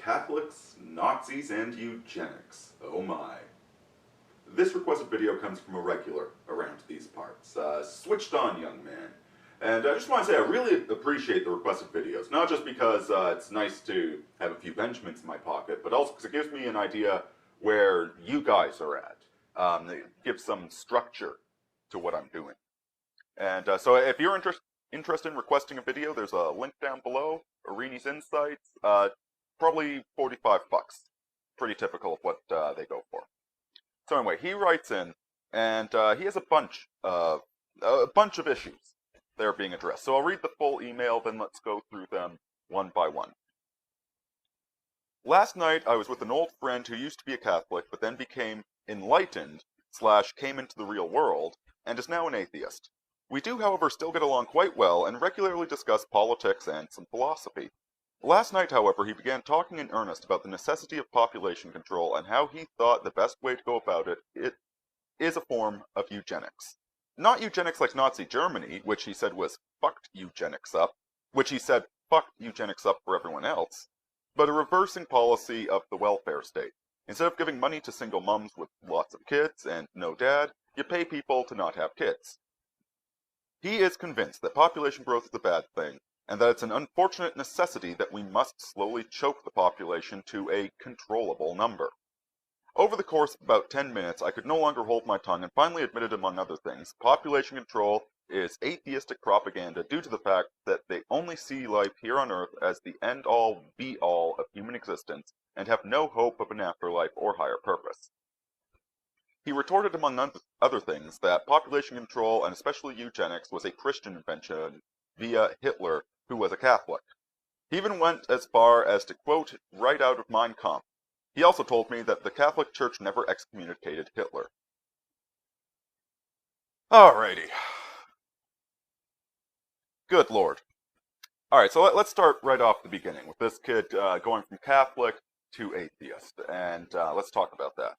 Catholics, Nazis, and eugenics. Oh my. This requested video comes from a regular around these parts. Switched on, young man. And I just want to say I really appreciate the requested videos, not just because it's nice to have a few Benjamins in my pocket, but also because it gives me an idea where you guys are at. It gives some structure to what I'm doing. And so if you're interested in requesting a video, there's a link down below, Aurini's Insights, probably 45 bucks. Pretty typical of what they go for. So anyway, he writes in, and he has a bunch of issues that are being addressed. So I'll read the full email, then let's go through them one by one. Last night, I was with an old friend who used to be a Catholic, but then became enlightened, / came into the real world, and is now an atheist. We do, however, still get along quite well, and regularly discuss politics and some philosophy. Last night, however, he began talking in earnest about the necessity of population control and how he thought the best way to go about it is a form of eugenics. Not eugenics like Nazi Germany, which he said was fucked eugenics up, for everyone else, but a reversing policy of the welfare state. Instead of giving money to single mums with lots of kids and no dad, you pay people to not have kids. He is convinced that population growth is a bad thing, and that it's an unfortunate necessity that we must slowly choke the population to a controllable number. Over the course of about 10 minutes, I could no longer hold my tongue and finally admitted, among other things, population control is atheistic propaganda due to the fact that they only see life here on Earth as the end-all, be-all of human existence and have no hope of an afterlife or higher purpose. He retorted, among other things, that population control, and especially eugenics, was a Christian invention via Hitler, who was a Catholic. He even went as far as to quote right out of Mein Kampf. He also told me that the Catholic Church never excommunicated Hitler. Alrighty. Good Lord. Alright, so let's start right off the beginning, with this kid going from Catholic to atheist, and let's talk about that.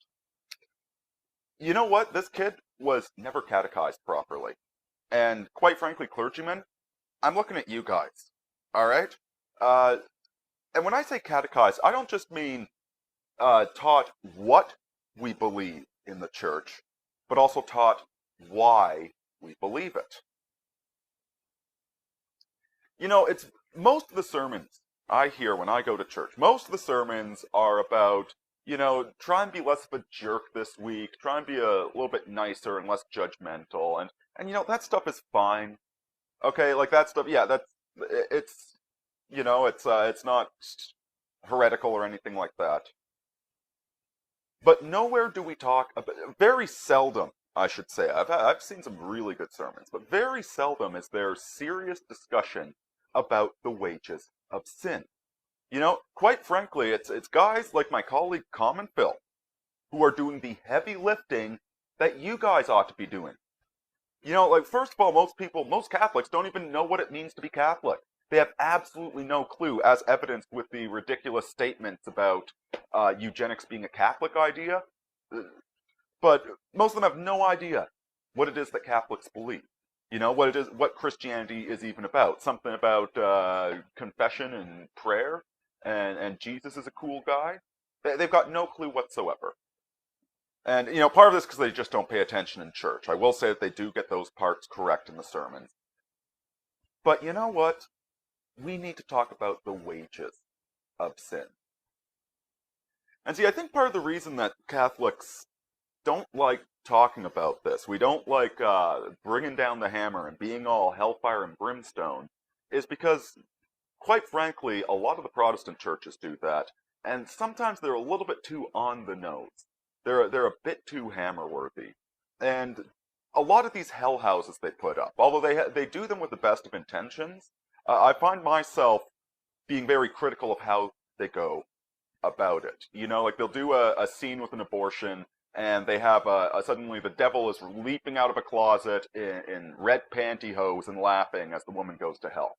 You know what? This kid was never catechized properly. And quite frankly, clergymen, I'm looking at you guys. Alright? And when I say catechized, I don't just mean taught what we believe in the church, but also taught why we believe it. You know, it's most of the sermons I hear when I go to church, most of the sermons are about, you know, try and be less of a jerk this week, try and be a little bit nicer and less judgmental, and you know, that stuff is fine. Okay, like that stuff, yeah, it's, you know, it's not heretical or anything like that. But nowhere do we talk about, very seldom, I should say, I've seen some really good sermons, but very seldom is there serious discussion about the wages of sin. You know, quite frankly, it's guys like my colleague Common Phil who are doing the heavy lifting that you guys ought to be doing. You know, like, first of all, most Catholics don't even know what it means to be Catholic. They have absolutely no clue, as evidenced with the ridiculous statements about eugenics being a Catholic idea. But most of them have no idea what it is that Catholics believe. You know, what Christianity is even about. Something about confession and prayer, and Jesus is a cool guy. They've got no clue whatsoever. And, you know, part of this is because they just don't pay attention in church. I will say that they do get those parts correct in the sermons. But you know what? We need to talk about the wages of sin. And see, I think part of the reason that Catholics don't like talking about this, we don't like bringing down the hammer and being all hellfire and brimstone, is because, quite frankly, a lot of the Protestant churches do that, and sometimes they're a little bit too on the nose. They're a bit too hammer-worthy. And a lot of these hell houses they put up, although they do them with the best of intentions, I find myself being very critical of how they go about it. You know, like they'll do a scene with an abortion, and they have suddenly the devil is leaping out of a closet in red pantyhose and laughing as the woman goes to hell.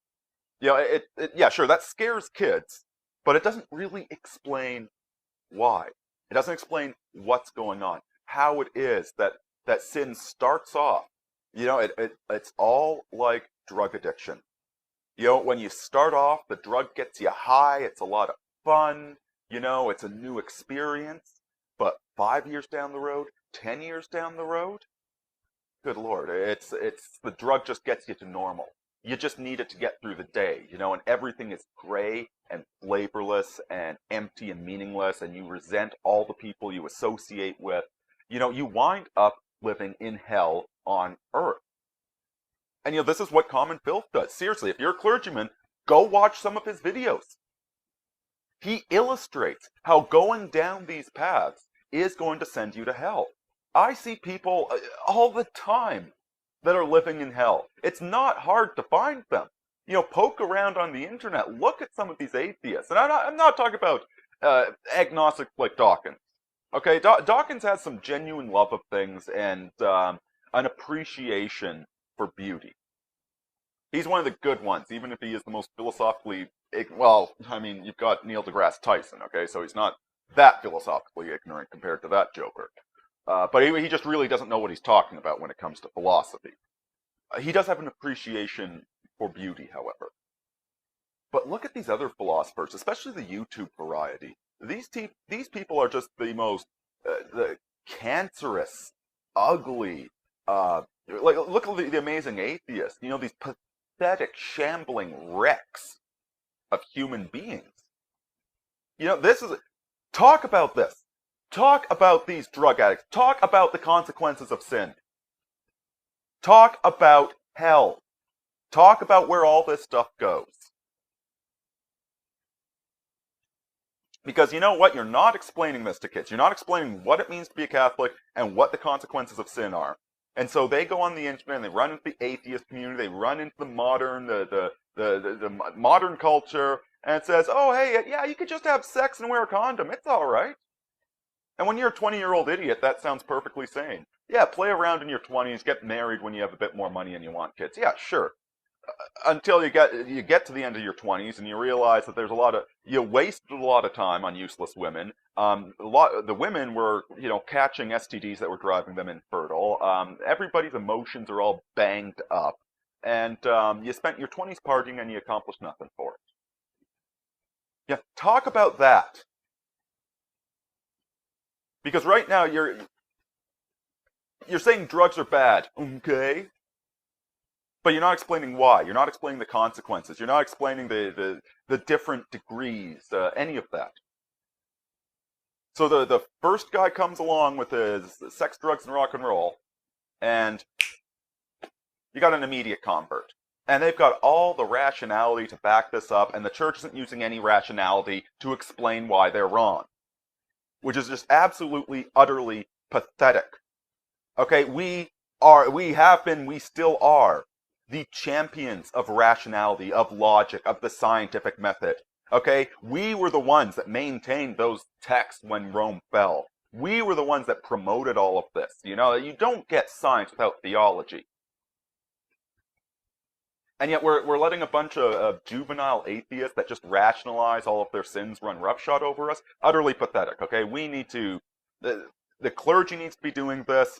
You know, yeah, sure, that scares kids, but it doesn't really explain why. It doesn't explain what's going on, how it is that sin starts off. You know, it's all like drug addiction. You know, when you start off, the drug gets you high, it's a lot of fun, It's a new experience, but 5 years down the road, 10 years down the road, good Lord, it's the drug just gets you to normal. You just need it to get through the day, and everything is gray and flavorless and empty and meaningless, and you resent all the people you associate with. You wind up living in hell on earth. And this is what Common Filth does. Seriously, if you're a clergyman, go watch some of his videos. He illustrates how going down these paths is going to send you to hell. I see people all the time that are living in hell. It's not hard to find them. Poke around on the internet, look at some of these atheists. And I'm not talking about agnostics like Dawkins. Okay, Dawkins has some genuine love of things and an appreciation for beauty. He's one of the good ones, even if he is the most philosophically, well, I mean, you've got Neil deGrasse Tyson, okay, so he's not that philosophically ignorant compared to that joker. But he just really doesn't know what he's talking about when it comes to philosophy. He does have an appreciation for beauty, however. But look at these other philosophers, especially the YouTube variety. These people are just the most the cancerous, ugly. Look at the amazing atheists. These pathetic, shambling wrecks of human beings. This is talk about this. Talk about these drug addicts. Talk about the consequences of sin. Talk about hell. Talk about where all this stuff goes. Because you know what? You're not explaining this to kids. You're not explaining what it means to be a Catholic and what the consequences of sin are. And so they go on the internet and they run into the atheist community. They run into the modern, the modern culture, and it says, "Oh, hey, yeah, you could just have sex and wear a condom. It's all right." And when you're a 20-year-old idiot, that sounds perfectly sane. Yeah, play around in your 20s, get married when you have a bit more money and you want kids. Yeah, sure. Until you get to the end of your 20s and you realize that you wasted a lot of time on useless women. The women were catching STDs that were driving them infertile. Everybody's emotions are all banged up, and you spent your 20s partying and you accomplished nothing for it. Yeah, talk about that. Because right now you're saying drugs are bad, okay? But you're not explaining why. You're not explaining the consequences. You're not explaining the different degrees, any of that. So the first guy comes along with his sex, drugs, and rock and roll, and you got an immediate convert. And they've got all the rationality to back this up, and the church isn't using any rationality to explain why they're wrong. Which is just absolutely, utterly pathetic. Okay, we have been, we still are the champions of rationality, of logic, of the scientific method. Okay, we were the ones that maintained those texts when Rome fell. We were the ones that promoted all of this. You don't get science without theology. And yet we're letting a bunch of juvenile atheists that just rationalize all of their sins run roughshod over us. Utterly pathetic, okay? We need to, the clergy needs to be doing this.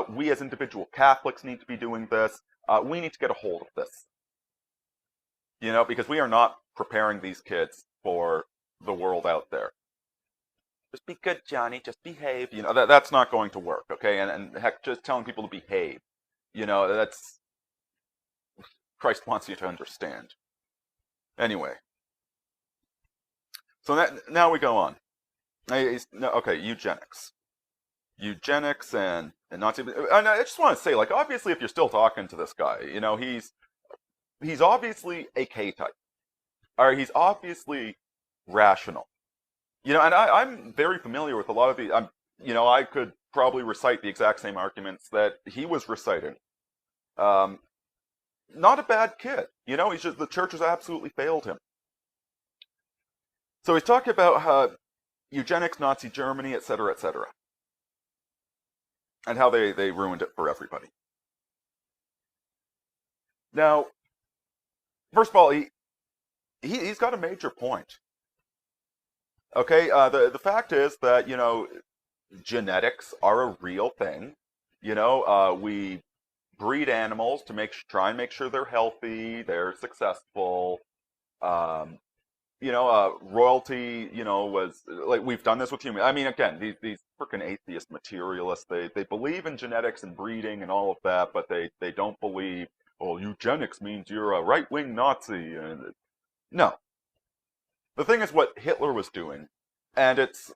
We as individual Catholics need to be doing this. We need to get a hold of this. Because we are not preparing these kids for the world out there. Just be good, Johnny. Just behave. That's not going to work, okay? And heck, just telling people to behave. That's... Christ wants you to understand. Anyway. So now we go on. Okay, eugenics. Eugenics and Nazi... And I just want to say, obviously if you're still talking to this guy, he's obviously a K-type. Or he's obviously rational. And I'm very familiar with a lot of the... I could probably recite the exact same arguments that he was reciting. Not a bad kid. He's just, the church has absolutely failed him. So he's talking about eugenics, Nazi Germany, etc., etc. And how they ruined it for everybody. Now, first of all, he's got a major point. Okay, the fact is that, genetics are a real thing. We breed animals to try and make sure they're healthy, they're successful. royalty, was like we've done this with humans. I mean, again, these freaking atheist materialists, they believe in genetics and breeding and all of that, but they don't believe, well, eugenics means you're a right-wing Nazi. And no, the thing is what Hitler was doing, and it's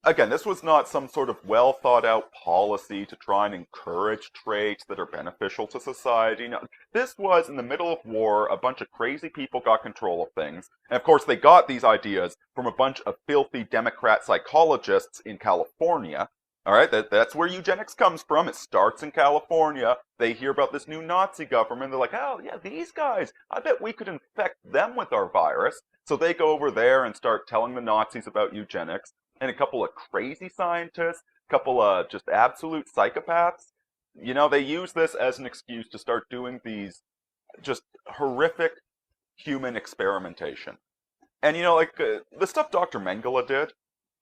again, this was not some sort of well thought out policy to try and encourage traits that are beneficial to society. No, this was in the middle of war, a bunch of crazy people got control of things. And of course, they got these ideas from a bunch of filthy Democrat psychologists in California. All right, that's where eugenics comes from. It starts in California. They hear about this new Nazi government. They're like, oh, yeah, these guys, I bet we could infect them with our virus. So they go over there and start telling the Nazis about eugenics. And a couple of crazy scientists, a couple of just absolute psychopaths, they use this as an excuse to start doing these just horrific human experimentation. And, like the stuff Dr. Mengele did,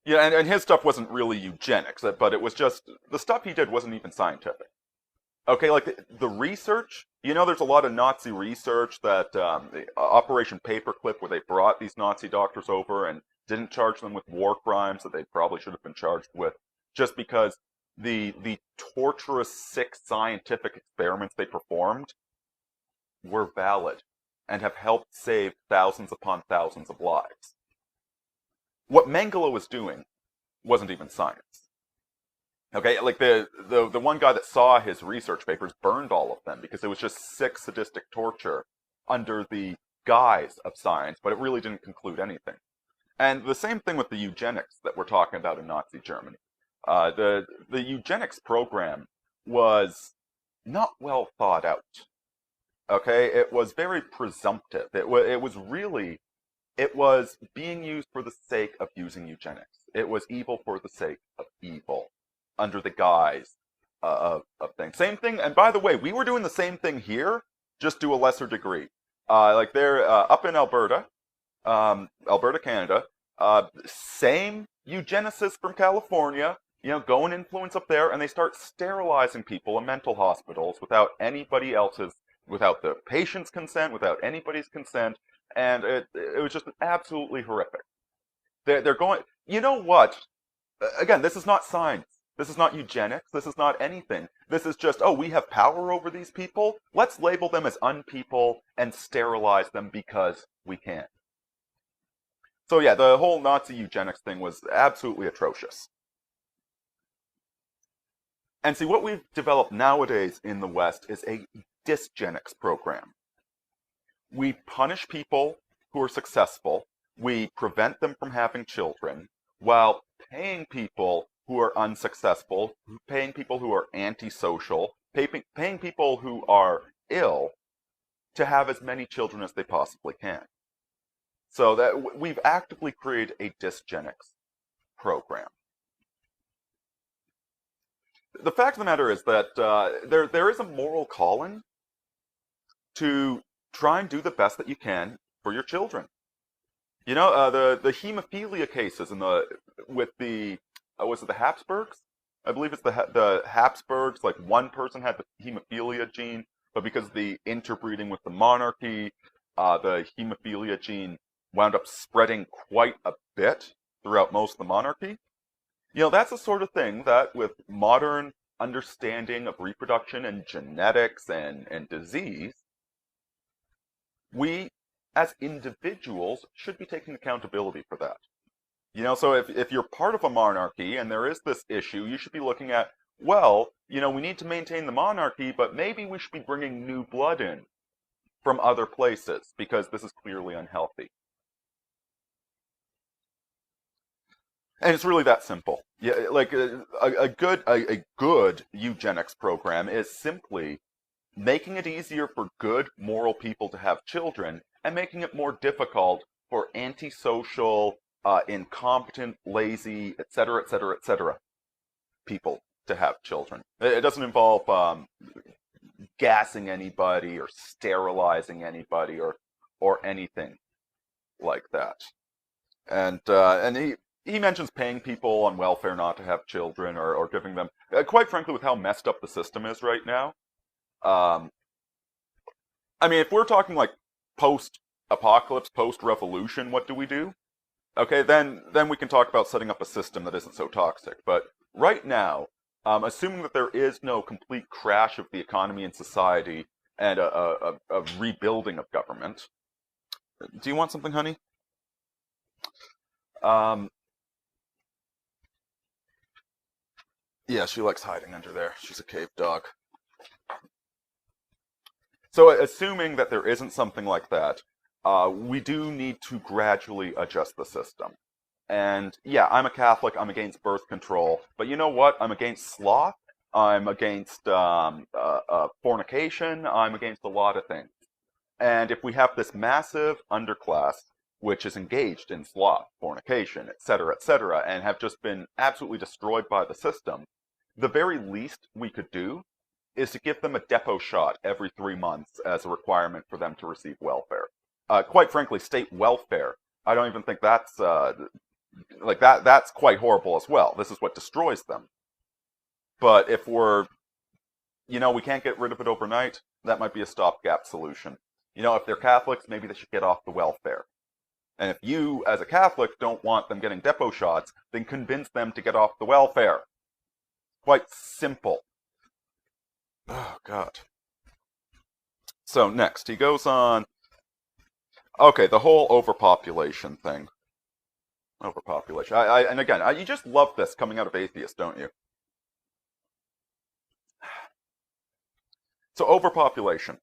yeah, and his stuff wasn't really eugenics, but it was just, the stuff he did wasn't even scientific. Okay, like the research, there's a lot of Nazi research that Operation Paperclip, where they brought these Nazi doctors over and didn't charge them with war crimes that they probably should have been charged with, just because the torturous, sick scientific experiments they performed were valid and have helped save thousands upon thousands of lives. What Mengele was doing wasn't even science. Okay, like the one guy that saw his research papers burned all of them because it was just sick, sadistic torture under the guise of science, but it really didn't conclude anything. And the same thing with the eugenics that we're talking about in Nazi Germany. The eugenics program was not well thought out. Okay, it was very presumptive. It was being used for the sake of using eugenics. It was evil for the sake of evil, under the guise of things. Same thing, and by the way, we were doing the same thing here, just to a lesser degree. Like they're up in Alberta, Canada, same eugenicists from California, go and influence up there, and they start sterilizing people in mental hospitals without without the patient's consent, without anybody's consent, and it was just absolutely horrific. They're going, you know what? Again, this is not science. This is not eugenics. This is not anything. This is just, oh, we have power over these people. Let's label them as unpeople and sterilize them because we can. So yeah, the whole Nazi eugenics thing was absolutely atrocious. And see, what we've developed nowadays in the West is a dysgenics program. We punish people who are successful. We prevent them from having children, while paying people who are unsuccessful, paying people who are antisocial, paying people who are ill to have as many children as they possibly can. So that we've actively created a dysgenics program. The fact of the matter is that there is a moral calling to try and do the best that you can for your children. The hemophilia cases with the was it the Habsburgs? I believe it's the Habsburgs. Like one person had the hemophilia gene, but because of the interbreeding with the monarchy, the hemophilia gene wound up spreading quite a bit throughout most of the monarchy. That's the sort of thing that with modern understanding of reproduction and genetics and disease, we as individuals should be taking accountability for that. So if you're part of a monarchy and there is this issue, you should be looking at, well, we need to maintain the monarchy, but maybe we should be bringing new blood in from other places because this is clearly unhealthy. And it's really that simple. Yeah, like a good eugenics program is simply making it easier for good, moral people to have children and making it more difficult for antisocial, incompetent, lazy, etc., etc., etc. people to have children. It doesn't involve gassing anybody or sterilizing anybody or anything like that. And he mentions paying people on welfare not to have children or giving them, quite frankly, with how messed up the system is right now. I mean, if we're talking like post apocalypse, post-revolution, what do we do? Okay, then we can talk about setting up a system that isn't so toxic. But right now, assuming that there is no complete crash of the economy and society and a rebuilding of government, do you want something, honey? Um, yeah, she likes hiding under there. She's a cave dog. So assuming that there isn't something like that, we do need to gradually adjust the system. And yeah, I'm a Catholic, I'm against birth control, but you know what? I'm against sloth, I'm against fornication, I'm against a lot of things. And if we have this massive underclass, which is engaged in sloth, fornication, etc., and have just been absolutely destroyed by the system, the very least we could do is to give them a depot shot every 3 months as a requirement for them to receive welfare. Quite frankly, state welfare, I don't even think that's, that's quite horrible as well. This is what destroys them. But if we can't get rid of it overnight, that might be a stopgap solution. If they're Catholics, maybe they should get off the welfare. And if you, as a Catholic, don't want them getting depot shots, then convince them to get off the welfare. Quite simple. Oh, God. So next, he goes on. Okay, the whole overpopulation thing. Overpopulation. And again, you just love this coming out of atheists, don't you? So overpopulation.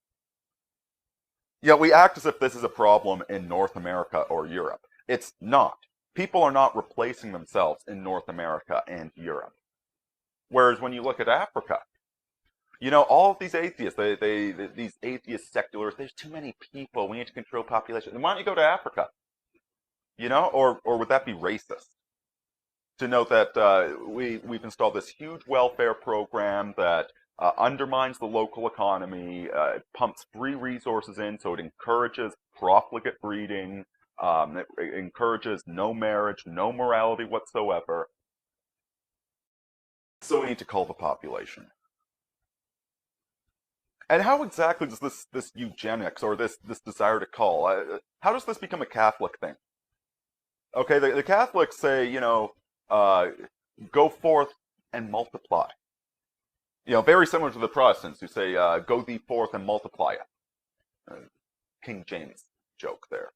Yeah, we act as if this is a problem in North America or Europe. It's not. People are not replacing themselves in North America and Europe. Whereas when you look at Africa, all of these atheists, these atheist secularists, there's too many people, we need to control population. Then why don't you go to Africa? Or would that be racist? To note that we've installed this huge welfare program that undermines the local economy, pumps free resources in, so it encourages profligate breeding, it encourages no marriage, no morality whatsoever. So we need to cull the population. And how exactly does this eugenics or this desire to cull, how does this become a Catholic thing? Okay, the Catholics say, go forth and multiply. Very similar to the Protestants who say, go thee forth and multiply. King James joke there.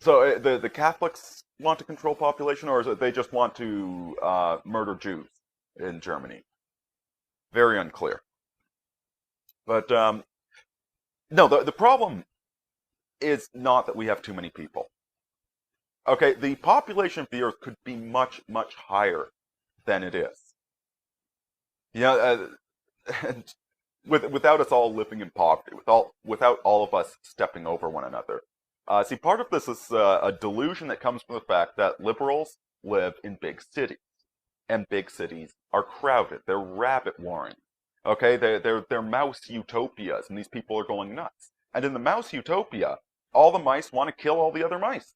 So the Catholics want to control population, or is it they just want to murder Jews in Germany? Very unclear. But no, the problem is not that we have too many people. Okay, the population of the Earth could be much, much higher than it is. And without us all living in poverty, without all of us stepping over one another. See, part of this is a delusion that comes from the fact that liberals live in big cities. And big cities are crowded. They're rabbit warren. Okay, they're mouse utopias, and these people are going nuts. And in the mouse utopia, all the mice want to kill all the other mice.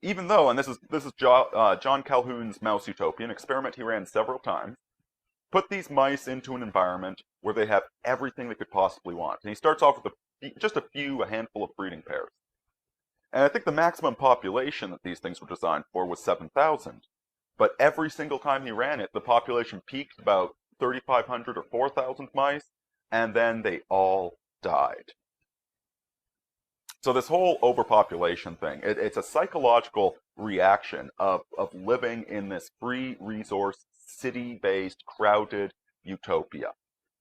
Even though, and this is John Calhoun's mouse utopia, an experiment he ran several times, put these mice into an environment where they have everything they could possibly want. And he starts off with just a handful of breeding pairs. And I think the maximum population that these things were designed for was 7,000. But every single time he ran it, the population peaked about 3,500 or 4,000 mice, and then they all died. So this whole overpopulation thing, it's a psychological reaction of living in this free resource, city-based, crowded utopia.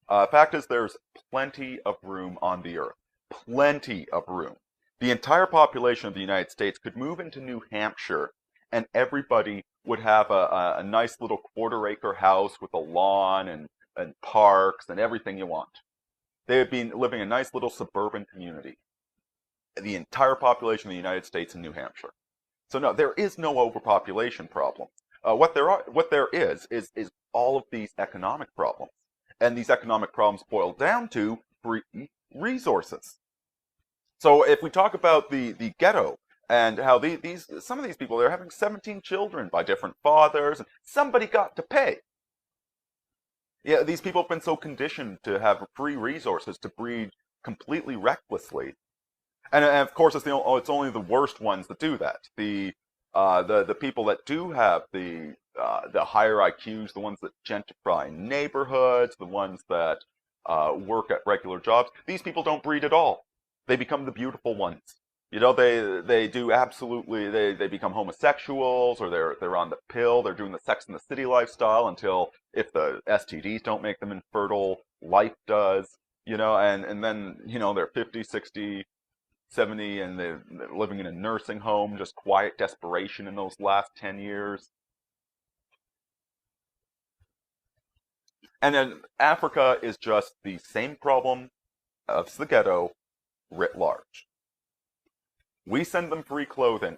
Fact is, there's plenty of room on the Earth. Plenty of room. The entire population of the United States could move into New Hampshire, and everybody would have a nice little quarter-acre house with a lawn and parks and everything you want. They would be living in a nice little suburban community. The entire population of the United States and New Hampshire. So no, there is no overpopulation problem. What there is all of these economic problems. And these economic problems boil down to free resources. So if we talk about the ghetto and how some of these people, they're having 17 children by different fathers, and somebody got to pay. Yeah, these people have been so conditioned to have free resources to breed completely recklessly. And of course, it's only the worst ones that do that. The people that do have the higher IQs, the ones that gentrify neighborhoods, the ones that work at regular jobs, these people don't breed at all. They become the beautiful ones. You know, they do absolutely. They become homosexuals, or they're on the pill. They're doing the Sex and the City lifestyle until, if the STDs don't make them infertile, life does. You know, and then, you know, they're 50, 60, 70, and they're living in a nursing home, just quiet desperation in those last 10 years. And then Africa is just the same problem of the ghetto writ large. We send them free clothing,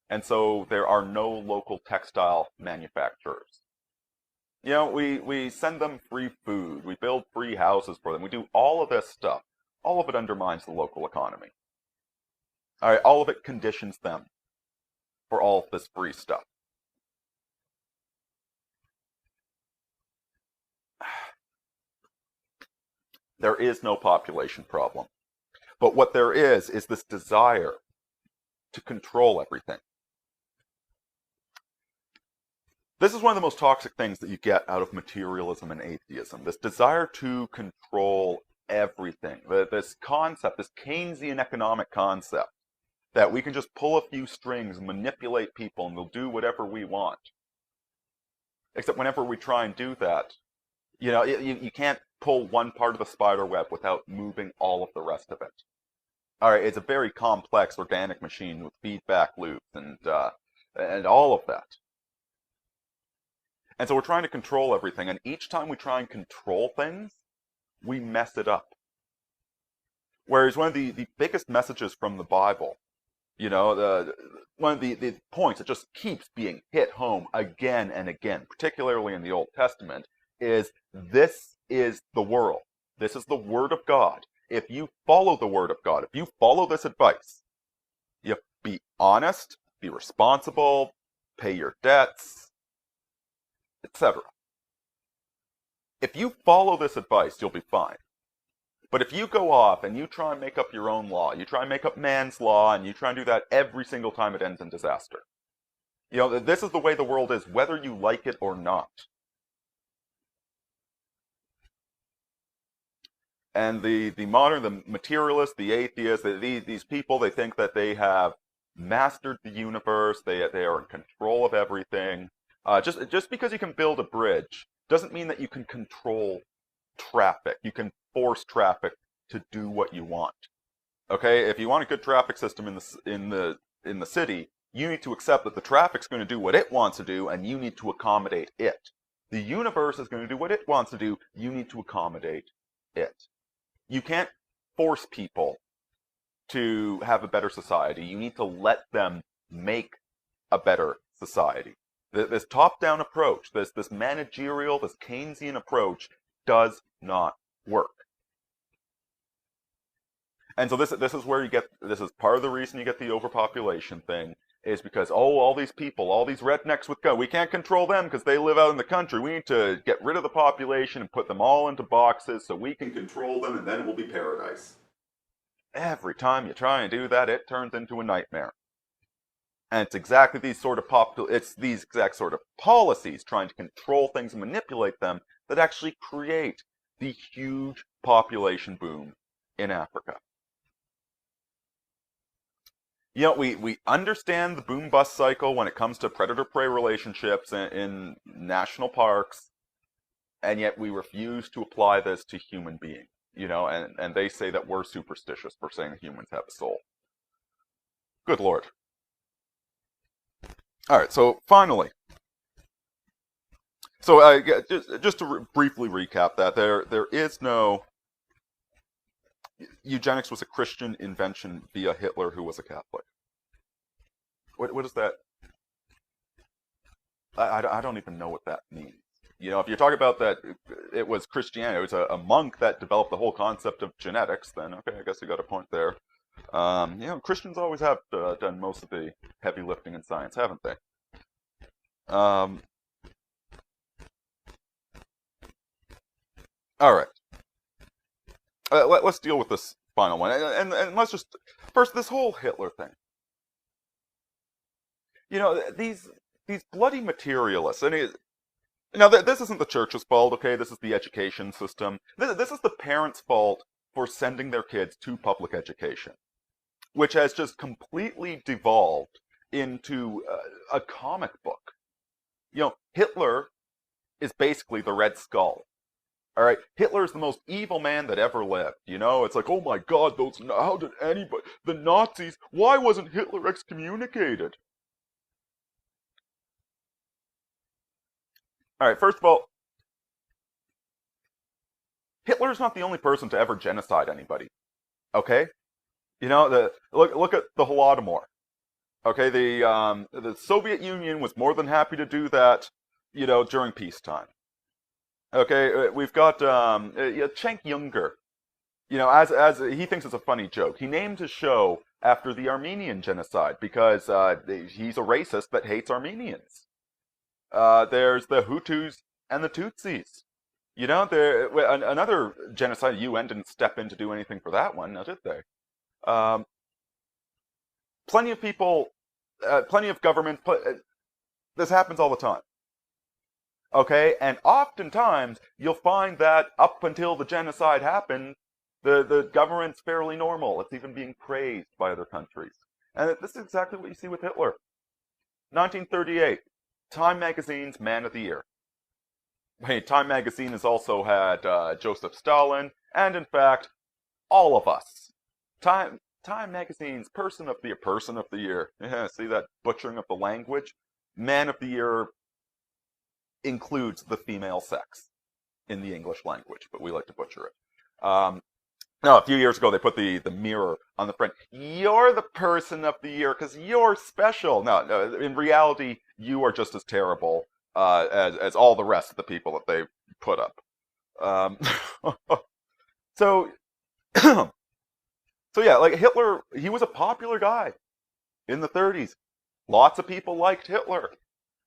and so there are no local textile manufacturers. You know, we send them free food, we build free houses for them, we do all of this stuff. All of it undermines the local economy. All right, all of it conditions them for all of this free stuff. There is no population problem. But what there is this desire to control everything. This is one of the most toxic things that you get out of materialism and atheism. This desire to control everything. This concept, this Keynesian economic concept, that we can just pull a few strings and manipulate people and they'll do whatever we want. Except whenever we try and do that, you know, you can't pull one part of the spider web without moving all of the rest of it. All right, it's a very complex organic machine with feedback loops and all of that. And so we're trying to control everything, and each time we try and control things, we mess it up. Whereas one of the biggest messages from the Bible, you know, one of the points that just keeps being hit home again and again, particularly in the Old Testament, is this is the world. This is the Word of God. If you follow the Word of God, if you follow this advice, you be honest, be responsible, pay your debts, etc. If you follow this advice, you'll be fine. But if you go off and you try and make up your own law, you try and make up man's law, and you try and do that every single time, it ends in disaster. You know, this is the way the world is, whether you like it or not. And the materialists, the atheists, these people, they think that they have mastered the universe, they are in control of everything. Just because you can build a bridge doesn't mean that you can control traffic. You can force traffic to do what you want. Okay, if you want a good traffic system in the city, you need to accept that the traffic's going to do what it wants to do, and you need to accommodate it. The universe is going to do what it wants to do. You need to accommodate it. You can't force people to have a better society. You need to let them make a better society. This top-down approach, this managerial, this Keynesian approach does not work. And so this is where this is part of the reason you get the overpopulation thing, is because, all these people, all these rednecks with guns, we can't control them because they live out in the country. We need to get rid of the population and put them all into boxes so we can control them, and then it will be paradise. Every time you try and do that, it turns into a nightmare. And it's exactly these exact sort of policies trying to control things and manipulate them that actually create the huge population boom in Africa. You know, we understand the boom-bust cycle when it comes to predator-prey relationships in national parks, and yet we refuse to apply this to human beings. You know, and they say that we're superstitious for saying that humans have a soul. Good Lord. All right, so finally. So just to briefly recap that, there is no... Eugenics was a Christian invention via Hitler, who was a Catholic. What is that? I don't even know what that means. You know, if you're talking about that it was Christianity, it was a monk that developed the whole concept of genetics, then okay, I guess you got a point there. You know, Christians always have done most of the heavy lifting in science, haven't they? All right. let's deal with this final one, and let's just first this whole Hitler thing. These bloody materialists, and this isn't the church's fault, okay? This is the education system. This is the parents' fault for sending their kids to public education, which has just completely devolved into a comic book. Hitler is basically the Red Skull. All right, Hitler's the most evil man that ever lived. It's like, oh my God, how did anybody, the Nazis, why wasn't Hitler excommunicated? All right, first of all, Hitler's not the only person to ever genocide anybody. Okay, look at the Holodomor. Okay, the Soviet Union was more than happy to do that, during peacetime. Okay, we've got Cenk Uygur. As he thinks it's a funny joke. He named his show after the Armenian genocide because he's a racist that hates Armenians. There's the Hutus and the Tutsis. Another genocide. The UN didn't step in to do anything for that one, now did they? Plenty of people, plenty of governments. This happens all the time. Okay, and oftentimes you'll find that up until the genocide happened, the government's fairly normal. It's even being praised by other countries. And this is exactly what you see with Hitler. 1938, Time Magazine's Man of the Year. Hey, Time Magazine has also had Joseph Stalin, and in fact, all of us. Time Magazine's Person of the Year. Yeah, see that butchering of the language? Man of the Year includes the female sex in the English language, but we like to butcher it. No, a few years ago they put the mirror on the front. You're the person of the year because you're special. No, in reality, you are just as terrible as all the rest of the people that they put up. So, so yeah, like Hitler, he was a popular guy in the 30s. Lots of people liked Hitler.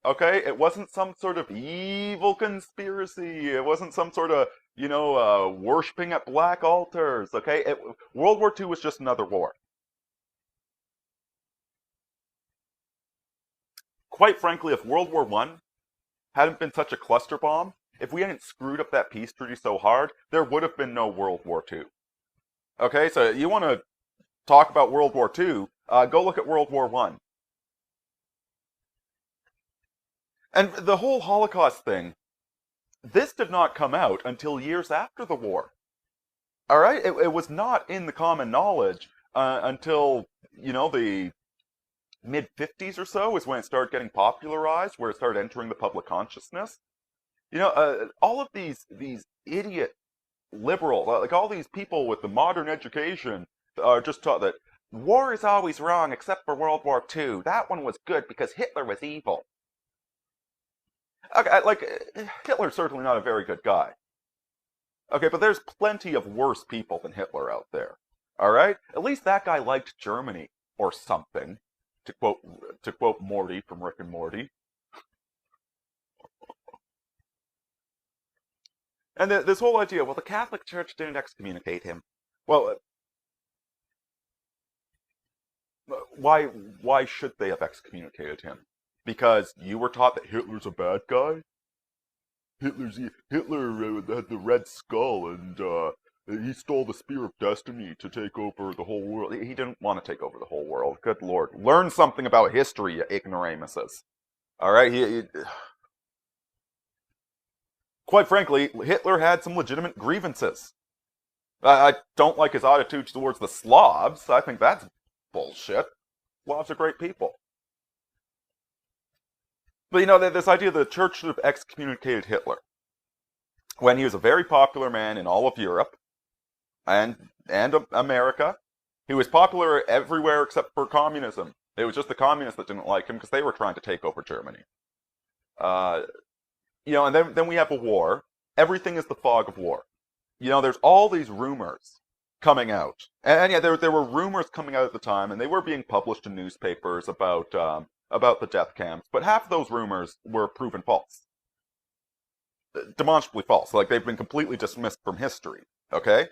Okay, it wasn't some sort of evil conspiracy. It wasn't some sort of, worshipping at black altars. Okay, World War II was just another war. Quite frankly, if World War I hadn't been such a cluster bomb, if we hadn't screwed up that peace treaty so hard, there would have been no World War II. Okay, so you want to talk about World War II, go look at World War I. And the whole Holocaust thing, this did not come out until years after the war. All right? It was not in the common knowledge until, the mid-50s or so is when it started getting popularized, where it started entering the public consciousness. All of these idiot liberal, like all these people with the modern education are just taught that war is always wrong except for World War II. That one was good because Hitler was evil. Okay, Hitler's certainly not a very good guy. Okay, but there's plenty of worse people than Hitler out there. All right? At least that guy liked Germany or something. To quote Morty from Rick and Morty. And this whole idea, well, the Catholic Church didn't excommunicate him. Well, why should they have excommunicated him? Because you were taught that Hitler's a bad guy? Hitler had the Red Skull, and he stole the Spear of Destiny to take over the whole world. He didn't want to take over the whole world. Good Lord. Learn something about history, you ignoramuses. All right? Quite frankly, Hitler had some legitimate grievances. I don't like his attitude towards the Slavs. I think that's bullshit. Slavs are great people. But this idea that the church should have excommunicated Hitler when he was a very popular man in all of Europe and America. He was popular everywhere except for communism. It was just the communists that didn't like him because they were trying to take over Germany. And then we have a war. Everything is the fog of war. There's all these rumors coming out. And yeah, there were rumors coming out at the time, and they were being published in newspapers about the death camps, but half of those rumors were proven false. Demonstrably false. Like, they've been completely dismissed from history, okay?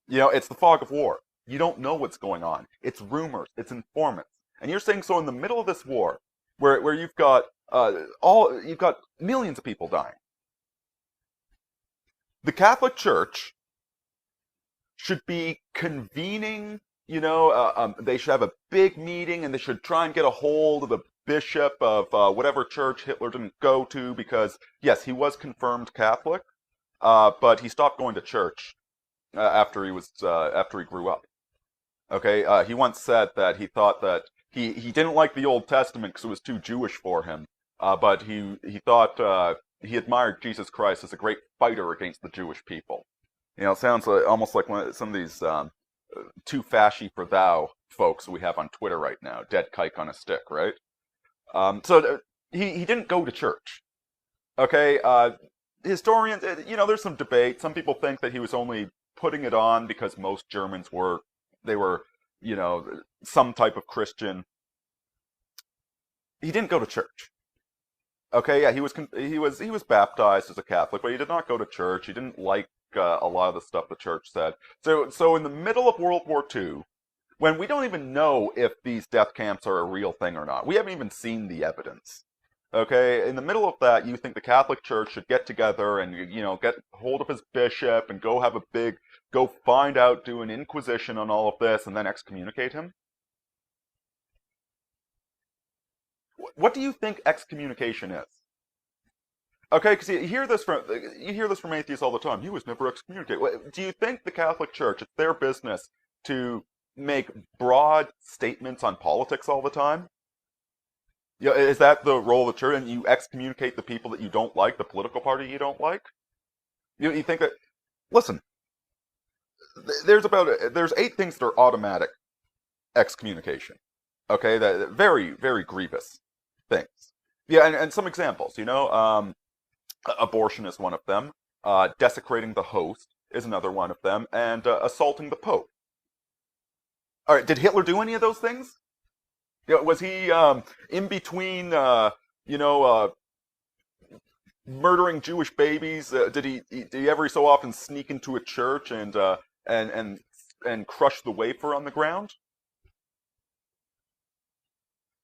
It's the fog of war. You don't know what's going on. It's rumors. It's informants. And you're saying so in the middle of this war, where you've got millions of people dying. The Catholic Church should be convening. They should have a big meeting, and they should try and get a hold of the bishop of whatever church Hitler didn't go to, because yes, he was confirmed Catholic, but he stopped going to church after he grew up. Okay, he once said that he thought that he didn't like the Old Testament because it was too Jewish for him, but he thought he admired Jesus Christ as a great fighter against the Jewish people. It sounds almost like some of these too fashy for thou folks we have on Twitter right now, dead kike on a stick, right? He didn't go to church. Okay, historians, there's some debate. Some people think that he was only putting it on because most Germans were some type of Christian. He didn't go to church. Okay, yeah, he was baptized as a Catholic, but he did not go to church. He didn't like a lot of the stuff the church said. So in the middle of World War II, when we don't even know if these death camps are a real thing or not, we haven't even seen the evidence. Okay, in the middle of that, you think the Catholic Church should get together and get hold of his bishop and go find out, do an inquisition on all of this, and then excommunicate him? What do you think excommunication is? Okay, because you hear this from atheists all the time. He was never excommunicated. Do you think the Catholic Church, it's their business to make broad statements on politics all the time? Is that the role of the church? And you excommunicate the people that you don't like, the political party you don't like? You think that? Listen, there's 8 things that are automatic excommunication. Okay, that very, very grievous things. Yeah, and some examples. Abortion is one of them. Desecrating the host is another one of them, and assaulting the Pope. All right, did Hitler do any of those things? Was he in between? Murdering Jewish babies? Did he every so often sneak into a church and crush the wafer on the ground?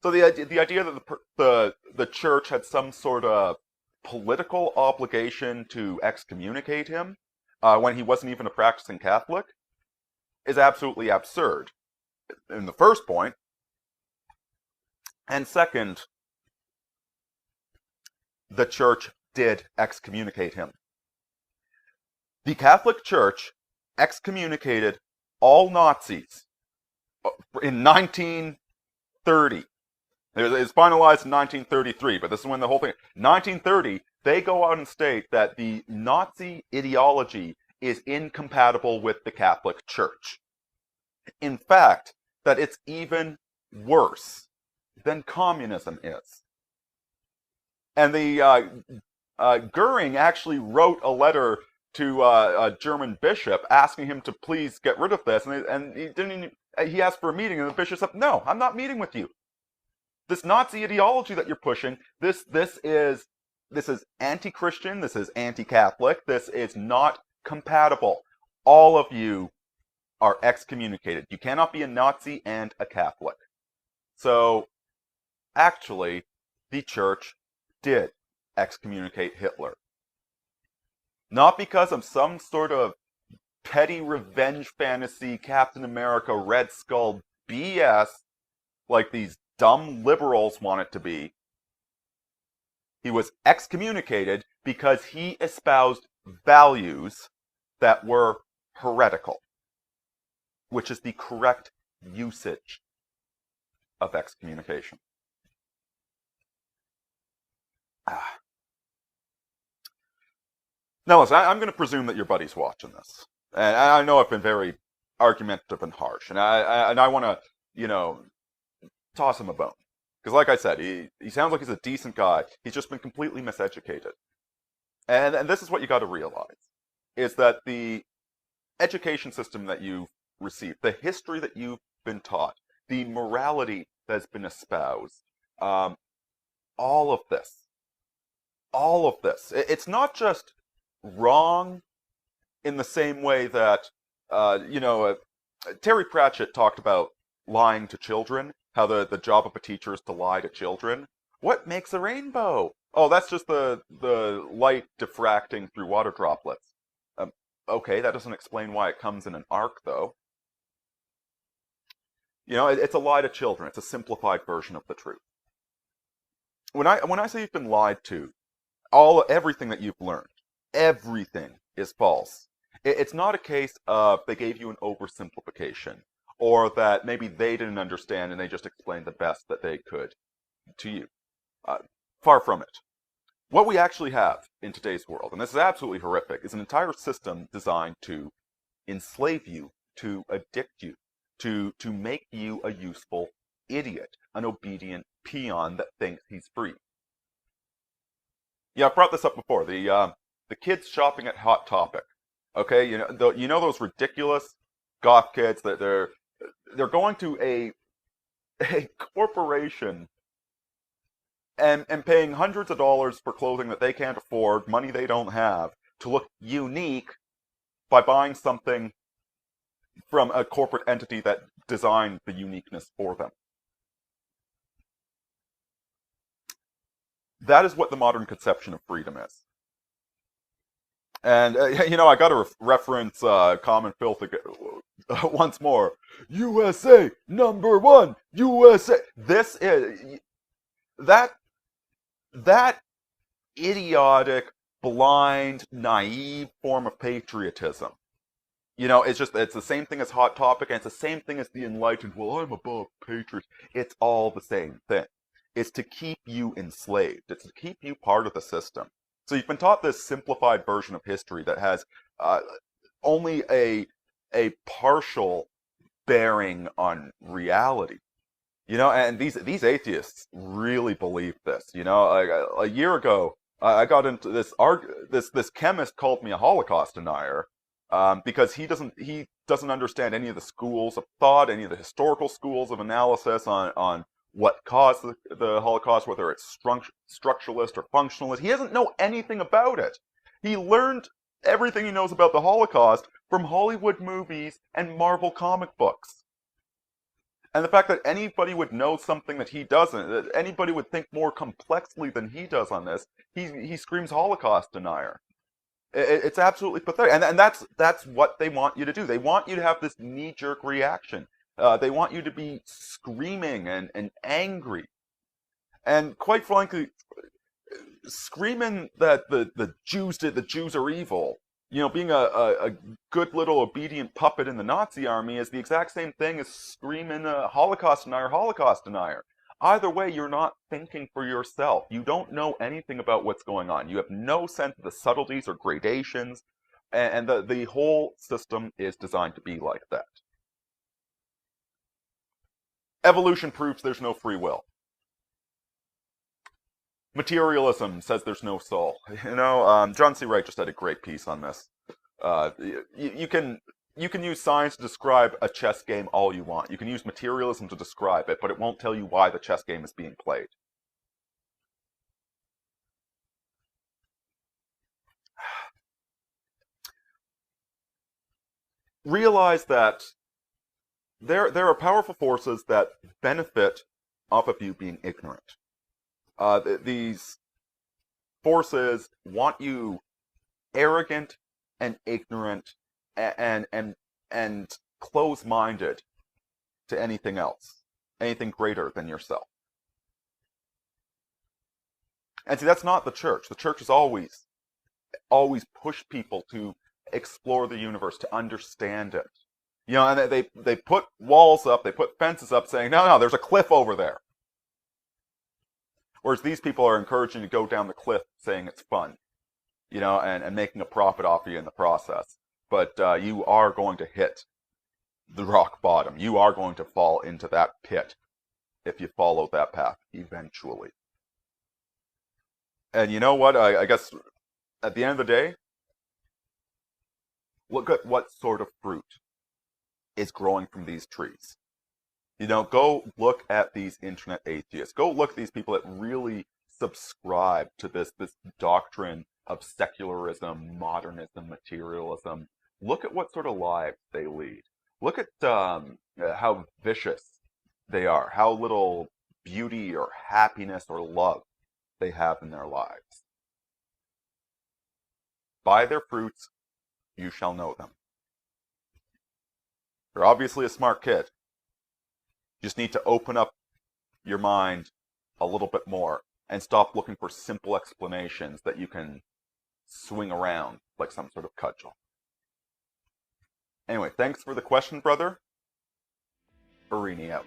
So the idea that the church had some sort of political obligation to excommunicate him when he wasn't even a practicing Catholic is absolutely absurd. In the first point, and second, the church did excommunicate him. The Catholic Church excommunicated all Nazis in 1930. It was finalized in 1933, but this is when the whole thing... 1930, they go out and state that the Nazi ideology is incompatible with the Catholic Church. In fact, that it's even worse than communism is. And the Goering actually wrote a letter to a German bishop asking him to please get rid of this, and he asked for a meeting, and the bishop said, "No, I'm not meeting with you. This Nazi ideology that you're pushing, this is anti-Christian, this is anti-Catholic, this is not compatible. All of you are excommunicated. You cannot be a Nazi and a Catholic." So, actually, the church did excommunicate Hitler. Not because of some sort of petty revenge fantasy, Captain America, Red Skull BS, like these dumb liberals want it to be. He was excommunicated because he espoused values that were heretical, which is the correct usage of excommunication. Now listen, I'm going to presume that your buddy's watching this. And I know I've been very argumentative and harsh, and I want to, toss him a bone. Because like I said, he sounds like he's a decent guy. He's just been completely miseducated. And this is what you got to realize, is that the education system that you've received, the history that you've been taught, the morality that has been espoused, all of this, it's not just wrong in the same way that You know, Terry Pratchett talked about lying to children, how the job of a teacher is to lie to children. What makes a rainbow? Oh, that's just the light diffracting through water droplets. Um, okay, that doesn't explain why it comes in an arc, though. You know, it's a lie to children. It's a simplified version of the truth. When I say you've been lied to, everything that you've learned, everything is false. It's not a case of they gave you an oversimplification, or that maybe they didn't understand and they just explained the best that they could to you. Uh, Far from it. What we actually have in today's world, and this is absolutely horrific, is an entire system designed to enslave you, to addict you, to make you a useful idiot, an obedient peon that thinks he's free. Yeah, I've brought this up before. The kids shopping at Hot Topic. Okay, you know those ridiculous goth kids that they're going to a corporation and paying hundreds of dollars for clothing that they can't afford, money they don't have, to look unique by buying something from a corporate entity that designed the uniqueness for them. That is what the modern conception of freedom is. And, I got to reference Common Filth once more. USA, #1, USA. This is, that idiotic, blind, naive form of patriotism. It's the same thing as Hot Topic, and it's the same thing as the enlightened, well, I'm above patriots. It's all the same thing. It's to keep you enslaved. It's to keep you part of the system. So you've been taught this simplified version of history that has only a partial bearing on reality. And these atheists really believe this. Like a year ago, I got into this chemist called me a Holocaust denier because he doesn't understand any of the schools of thought, any of the historical schools of analysis on what caused the Holocaust, whether it's structuralist or functionalist. He doesn't know anything about it. He learned everything he knows about the Holocaust from Hollywood movies and Marvel comic books. And the fact that anybody would know something that he doesn't, that anybody would think more complexly than he does on this, he screams Holocaust denier. It's absolutely pathetic. And that's what they want you to do. They want you to have this knee-jerk reaction. They want you to be screaming and angry. And quite frankly, screaming that the Jews are evil, being a good little obedient puppet in the Nazi army is the exact same thing as screaming Holocaust denier. Either way, you're not thinking for yourself. You don't know anything about what's going on. You have no sense of the subtleties or gradations, and the whole system is designed to be like that. Evolution proves there's no free will. Materialism says there's no soul. John C. Wright just had a great piece on this. You can use science to describe a chess game all you want. You can use materialism to describe it, but it won't tell you why the chess game is being played. Realize that there are powerful forces that benefit off of you being ignorant. These forces want you arrogant and ignorant and close-minded to anything else, anything greater than yourself. And see, that's not the church. The church has always pushed people to explore the universe, to understand it. And they put walls up, they put fences up saying, no, there's a cliff over there. Whereas these people are encouraging you to go down the cliff saying it's fun, and making a profit off of you in the process. But you are going to hit the rock bottom. You are going to fall into that pit if you follow that path eventually. And you know what? I guess at the end of the day, look at what sort of fruit is growing from these trees. Go look at these internet atheists. Go look at these people that really subscribe to this doctrine of secularism, modernism, materialism, look at what sort of lives they lead. Look at how vicious they are, how little beauty or happiness or love they have in their lives. By their fruits you shall know them. You're obviously a smart kid. You just need to open up your mind a little bit more and stop looking for simple explanations that you can swing around like some sort of cudgel. Anyway, thanks for the question, brother. Aurini out.